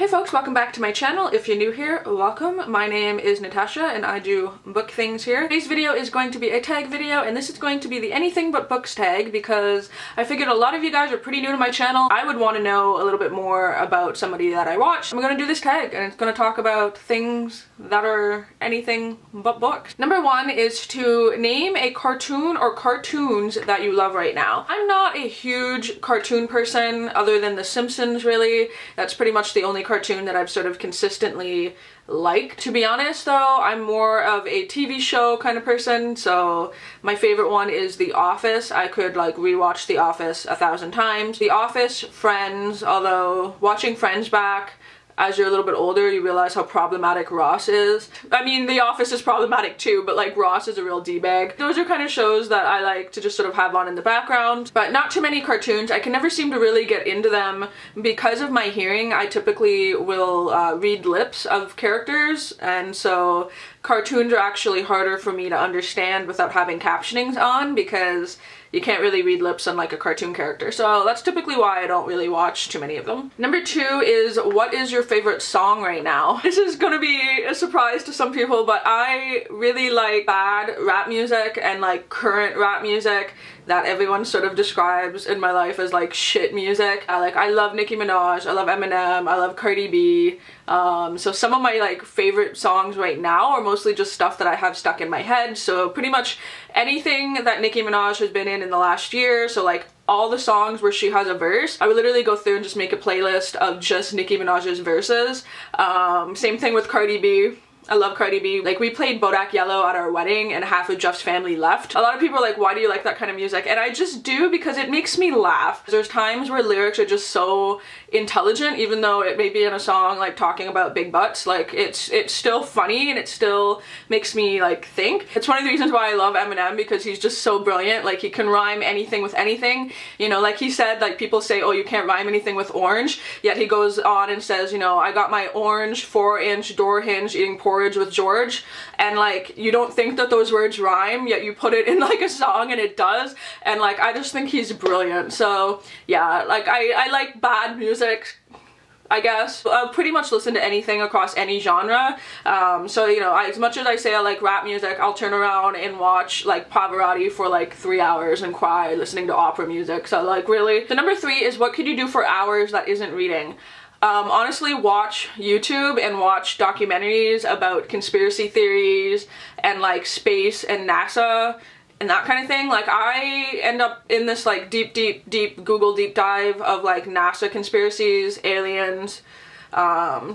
folks, welcome back to my channel. If you're new here, welcome. My name is Natasha and I do book things here. Today's video is going to be a tag video, and this is going to be the anything but books tag because I figured a lot of you guys are pretty new to my channel. I would want to know a little bit more about somebody that I watch. I'm going to do this tag and it's going to talk about things that are anything but books. Number one is to name a cartoon or cartoons that you love right now. I'm not a huge cartoon person other than The Simpsons, really. That's pretty much the only cartoon that I've sort of consistently liked. To be honest though, I'm more of a TV show kind of person, so my favorite one is The Office. I could like rewatch The Office 1,000 times. The Office, Friends, although watching Friends back as you're a little bit older, you realize how problematic Ross is. I mean, The Office is problematic too, but like Ross is a real d-bag. Those are kind of shows that I like to just sort of have on in the background, but not too many cartoons. I can never seem to really get into them. Because of my hearing, I typically will read lips of characters, and so cartoons are actually harder for me to understand without having captionings on because you can't really read lips on like a cartoon character. So that's typically why I don't really watch too many of them. Number two is, what is your favorite song right now? This is gonna be a surprise to some people, but I really like bad rap music and like current rap music that everyone sort of describes in my life as like shit music. I love Nicki Minaj, I love Eminem, I love Cardi B. So some of my like favorite songs right now are mostly just stuff that I have stuck in my head. So pretty much anything that Nicki Minaj has been in the last year, so like all the songs where she has a verse, I would literally go through and just make a playlist of just Nicki Minaj's verses. Same thing with Cardi B. I love Cardi B. Like, we played Bodak Yellow at our wedding and half of Jeff's family left. A lot of people are like, why do you like that kind of music? And I just do because it makes me laugh. There's times where lyrics are just so intelligent, even though it may be in a song like talking about big butts. Like, it's still funny and it still makes me like think. It's one of the reasons why I love Eminem, because he's just so brilliant. Like, he can rhyme anything with anything. You know, like he said, like people say, oh, you can't rhyme anything with orange. Yet he goes on and says, you know, I got my orange 4-inch door hinge eating porridge with George, and like you don't think that those words rhyme, yet you put it in like a song and it does, and like I just think he's brilliant. So yeah, like I like bad music, I guess. I'll pretty much listen to anything across any genre. So you know, as much as I say I like rap music, I'll turn around and watch like Pavarotti for like 3 hours and cry listening to opera music. So like really. So number three is, what could you do for hours that isn't reading? Honestly, watch YouTube and watch documentaries about conspiracy theories and like space and NASA and that kind of thing. Like, I end up in this like deep Google deep dive of like NASA conspiracies, aliens. Yeah,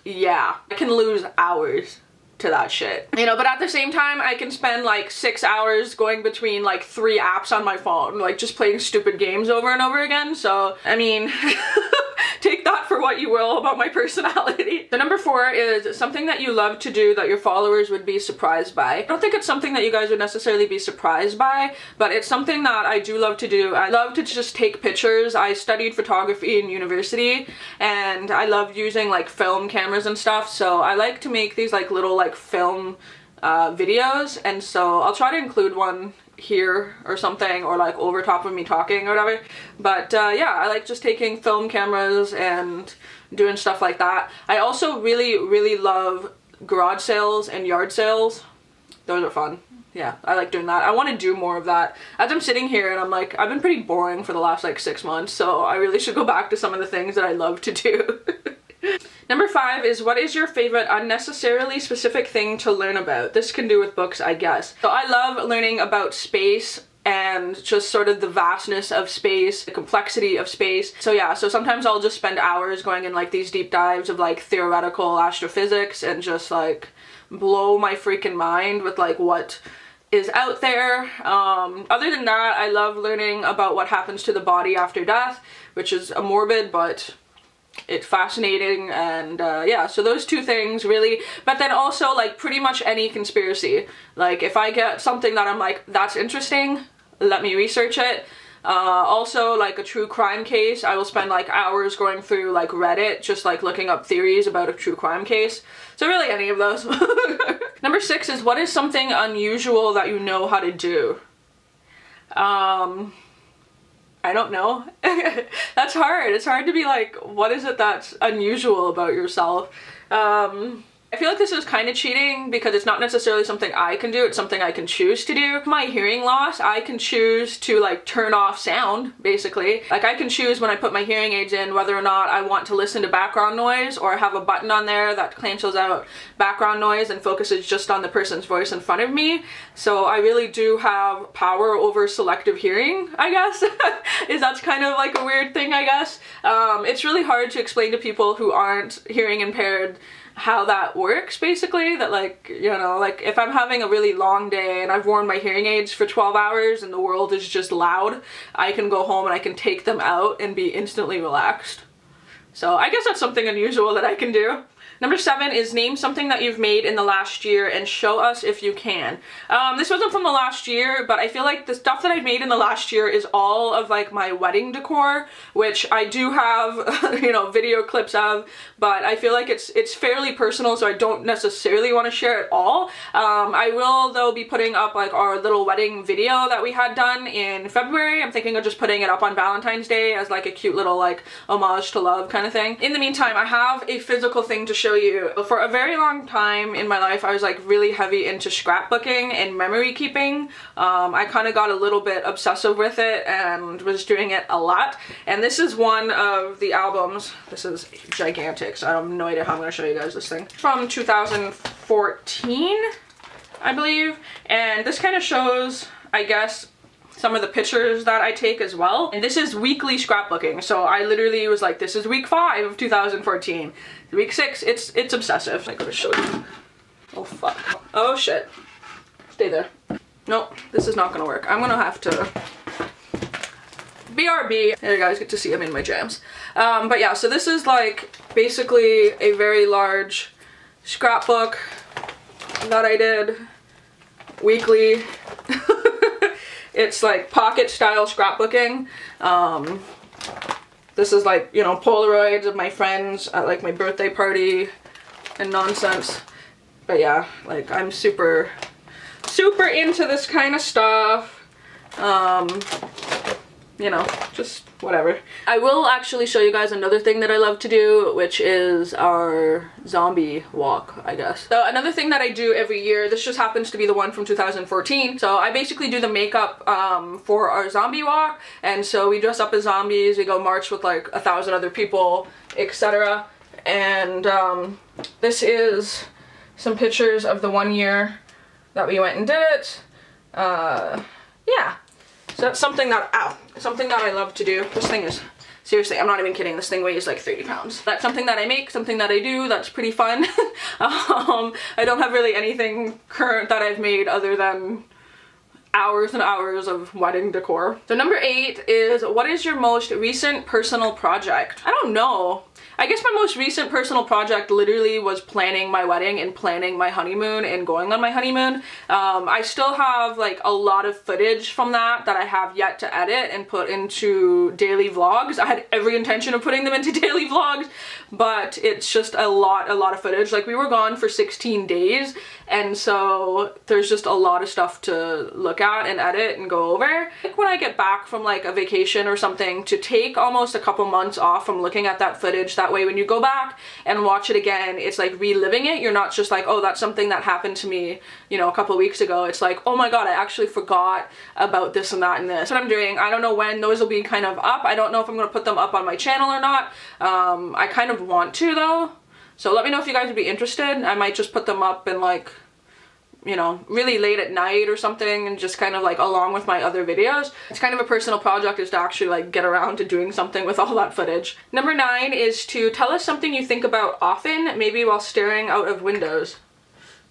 I can lose hours to that shit, you know, but at the same time I can spend like 6 hours going between like 3 apps on my phone, like just playing stupid games over and over again. So I mean take that for what you will about my personality. The number four is something that you love to do that your followers would be surprised by. I don't think it's something that you guys would necessarily be surprised by, but it's something that I do love to do. I love to just take pictures. I studied photography in university and I love using like film cameras and stuff, so I like to make these like little like film videos, and so I'll try to include one here or something, or like over top of me talking or whatever. But yeah, I like just taking film cameras and doing stuff like that. I also really love garage sales and yard sales. Those are fun. Yeah, I like doing that. I want to do more of that. As I'm sitting here and I'm like, I've been pretty boring for the last like 6 months, so I really should go back to some of the things that I love to do. Number five is, what is your favorite unnecessarily specific thing to learn about? This can do with books, I guess. So I love learning about space and just sort of the vastness of space, the complexity of space. So yeah, so sometimes I'll just spend hours going in like these deep dives of like theoretical astrophysics and just like blow my freaking mind with like what is out there. Other than that, I love learning about what happens to the body after death, which is a morbid but it's fascinating. And yeah, so those two things really. But then also like pretty much any conspiracy. Like if I get something that I'm like, that's interesting, let me research it. Also like a true crime case, I will spend like hours going through like Reddit just like looking up theories about a true crime case. So really any of those. Number six is, what is something unusual that you know how to do? I don't know. That's hard. It's hard to be like, what is it that's unusual about yourself? I feel like this is kind of cheating because it's not necessarily something I can do, it's something I can choose to do. My hearing loss, I can choose to like turn off sound, basically. Like I can choose when I put my hearing aids in whether or not I want to listen to background noise or have a button on there that cancels out background noise and focuses just on the person's voice in front of me. So I really do have power over selective hearing, I guess. That's kind of like a weird thing, I guess. It's really hard to explain to people who aren't hearing impaired how that works, basically. That like, you know, like if I'm having a really long day and I've worn my hearing aids for 12 hours and the world is just loud, I can go home and I can take them out and be instantly relaxed. So I guess that's something unusual that I can do. Number 7 is name something that you've made in the last year and show us if you can. This wasn't from the last year, but I feel like the stuff that I've made in the last year is all of like my wedding decor, which I do have, you know, video clips of, but I feel like it's fairly personal, so I don't necessarily want to share it all. I will though be putting up like our little wedding video that we had done in February. I'm thinking of just putting it up on Valentine's Day as like a cute little like homage to love kind of thing. In the meantime, I have a physical thing to show you. For a very long time in my life, I was like really heavy into scrapbooking and memory keeping. I kind of got a little bit obsessive with it and was doing it a lot. And this is one of the albums. This is gigantic, so I have no idea how I'm going to show you guys this thing. From 2014, I believe. And this kind of shows, I guess, some of the pictures that I take as well. And this is weekly scrapbooking. So I literally was like, this is week 5 of 2014. Week 6, it's obsessive. I'm gonna show you. Oh fuck. Oh shit. Stay there. Nope, this is not gonna work. I'm gonna have to BRB. There you guys get to see I'm in my jams. But yeah, so this is like basically a very large scrapbook that I did weekly. It's like pocket style scrapbooking. This is like, you know, Polaroids of my friends at like my birthday party and nonsense. But yeah, like I'm super into this kind of stuff. You know, just whatever. I will actually show you guys another thing that I love to do, which is our zombie walk, I guess. So another thing that I do every year, this just happens to be the one from 2014. So I basically do the makeup for our zombie walk. And so we dress up as zombies, we go march with like 1,000 other people, etc. And this is some pictures of the one year that we went and did it. Yeah. So that's something that, something that I love to do. This thing is, seriously, I'm not even kidding, this thing weighs like 30 pounds. That's something that I make, something that I do, that's pretty fun. I don't have really anything current that I've made other than hours and hours of wedding decor. So number 8 is, what is your most recent personal project? I don't know. I guess my most recent personal project literally was planning my wedding and planning my honeymoon and going on my honeymoon. I still have like a lot of footage from that I have yet to edit and put into daily vlogs. I had every intention of putting them into daily vlogs, but it's just a lot of footage. Like we were gone for 16 days, and so there's just a lot of stuff to look at and edit and go over. Like when I get back from like a vacation or something, to take almost a couple months off from looking at that footage. That way when you go back and watch it again, it's like reliving it. You're not just like, oh, that's something that happened to me, you know, a couple weeks ago. It's like, oh my god, I actually forgot about this and that and this. That's what I'm doing. I don't know when those will be kind of up. I don't know if I'm going to put them up on my channel or not. I kind of want to though. So let me know if you guys would be interested. I might just put them up in like, you know, really late at night or something, and just kind of like along with my other videos. It's kind of a personal project, is to actually like get around to doing something with all that footage. Number 9 is to tell us something you think about often, maybe while staring out of windows.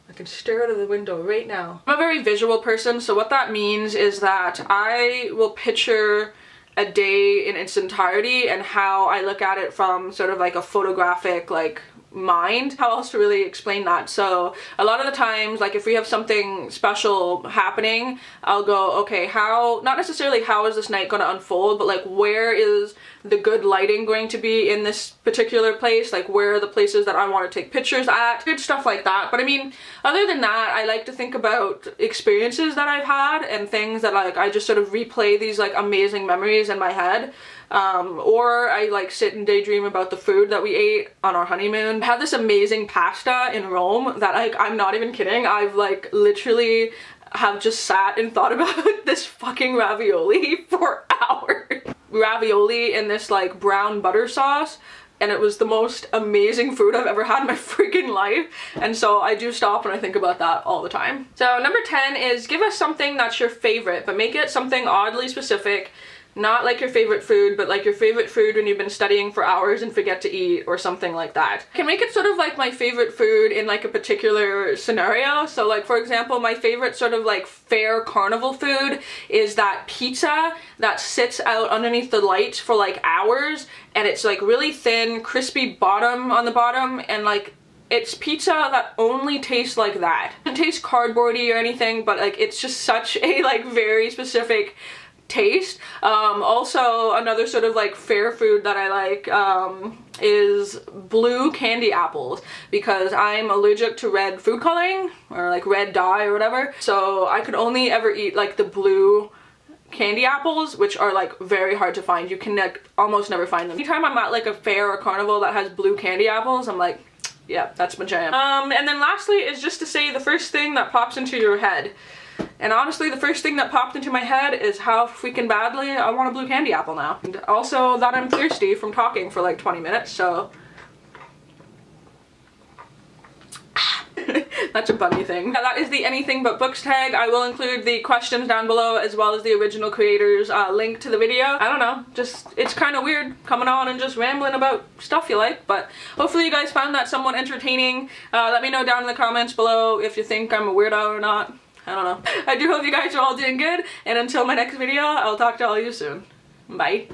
I can stare out of the window right now. I'm a very visual person, so what that means is that I will picture a day in its entirety and how I look at it from sort of like a photographic like mind. How else to really explain that? So a lot of the times, like if we have something special happening, I'll go, okay, how, not necessarily how is this night going to unfold, but like where is the good lighting going to be in this particular place? Like where are the places that I want to take pictures at? Good stuff like that. But I mean, other than that, I like to think about experiences that I've had and things that like I just sort of replay these like amazing memories in my head. Or I like sit and daydream about the food that we ate on our honeymoon. I had this amazing pasta in Rome that like, I'm not even kidding, I've like literally have just sat and thought about this fucking ravioli for hours. Ravioli in this like brown butter sauce, and it was the most amazing food I've ever had in my freaking life, and so I do stop and I think about that all the time. So number 10 is give us something that's your favorite, but make it something oddly specific. Not like your favorite food, but like your favorite food when you've been studying for hours and forget to eat or something like that. I can make it sort of like my favorite food in like a particular scenario. So like for example, my favorite sort of like fair carnival food is that pizza that sits out underneath the lights for like hours, and it's like really thin, crispy bottom on the bottom, and like it's pizza that only tastes like that. It doesn't taste cardboardy or anything, but like it's just such a like very specific taste. Also another sort of like fair food that I like is blue candy apples, because I'm allergic to red food coloring or like red dye or whatever, so I could only ever eat like the blue candy apples, which are like very hard to find. You can almost never find them. Anytime I'm at like a fair or carnival that has blue candy apples, I'm like, yeah, that's my jam. And then lastly is just to say the first thing that pops into your head. And honestly, the first thing that popped into my head is how freaking badly I want a blue candy apple now. And also that I'm thirsty from talking for like 20 minutes, so... That's a bunny thing. That is the anything but books tag. I will include the questions down below as well as the original creator's link to the video. I don't know, just it's kind of weird coming on and just rambling about stuff you like, but hopefully you guys found that somewhat entertaining. Let me know down in the comments below if you think I'm a weirdo or not. I don't know. I do hope you guys are all doing good, and until my next video, I'll talk to all of you soon. Bye.